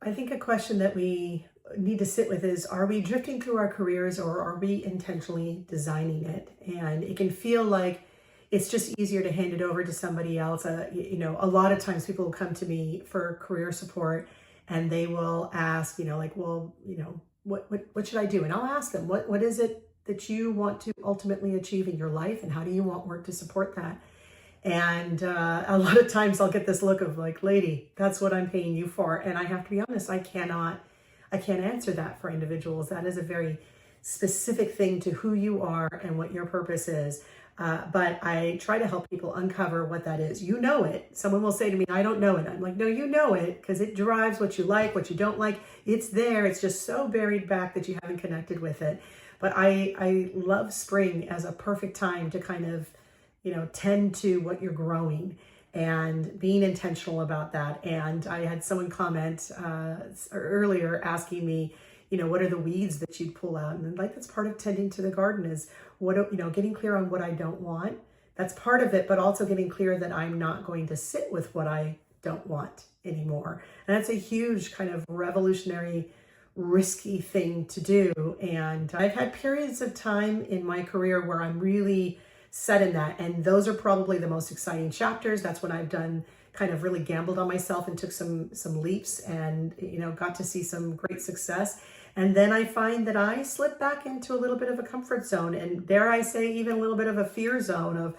I think a question that we need to sit with is, are we drifting through our careers or are we intentionally designing it? And it can feel like it's just easier to hand it over to somebody else. A lot of times people will come to me for career support and they will ask, like, well, what should I do? And I'll ask them, what is it that you want to ultimately achieve in your life? And how do you want work to support that? And a lot of times I'll get this look of like, lady, that's what I'm paying you for. And I have to be honest, I can't answer that for individuals. That is a very specific thing to who you are and what your purpose is. But I try to help people uncover what that is. You know it. Someone will say to me, I don't know it. I'm like, no, you know it, because it drives what you like, what you don't like. It's there. It's just so buried back that you haven't connected with it. But I love spring as a perfect time to kind of tend to what you're growing and being intentional about that. And I had someone comment earlier asking me, what are the weeds that you'd pull out? And like, that's part of tending to the garden is getting clear on what I don't want. That's part of it, but also getting clear that I'm not going to sit with what I don't want anymore. And that's a huge kind of revolutionary, risky thing to do. And I've had periods of time in my career where I'm really set in that. And those are probably the most exciting chapters. That's when I've done kind of really gambled on myself and took some leaps and, got to see some great success. And then I find that I slip back into a little bit of a comfort zone. And dare I say, even a little bit of a fear zone of,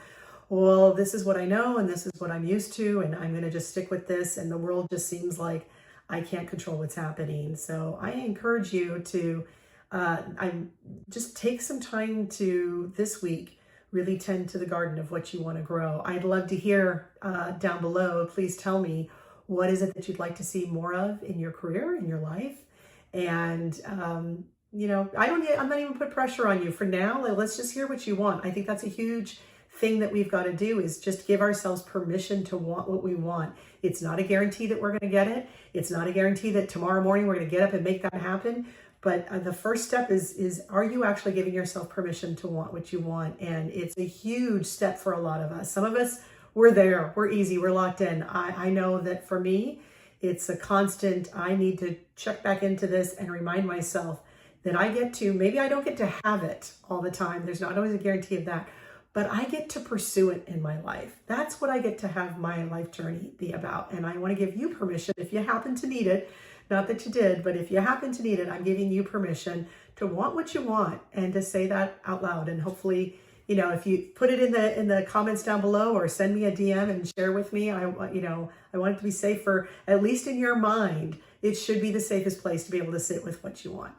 well, this is what I know and this is what I'm used to. And I'm going to just stick with this. And the world just seems like I can't control what's happening. So I encourage you to just take some time to this week really tend to the garden of what you want to grow. I'd love to hear down below. Please tell me, what is it that you'd like to see more of in your career, in your life? And, I'm not even put pressure on you for now. Let's just hear what you want. I think that's a huge thing that we've got to do is just give ourselves permission to want what we want. It's not a guarantee that we're going to get it. It's not a guarantee that tomorrow morning we're going to get up and make that happen. But the first step is, are you actually giving yourself permission to want what you want? And it's a huge step for a lot of us. Some of us, we're there, we're easy, we're locked in. I know that for me, it's a constant, I need to check back into this and remind myself that maybe I don't get to have it all the time. There's not always a guarantee of that, but I get to pursue it in my life. That's what I get to have my life journey be about. And I want to give you permission, if you happen to need it, not that you did, but if you happen to need it, I'm giving you permission to want what you want and to say that out loud. And hopefully, if you put it in the comments down below or send me a DM and share with me, I want it to be safe for, at least in your mind, it should be the safest place to be able to sit with what you want.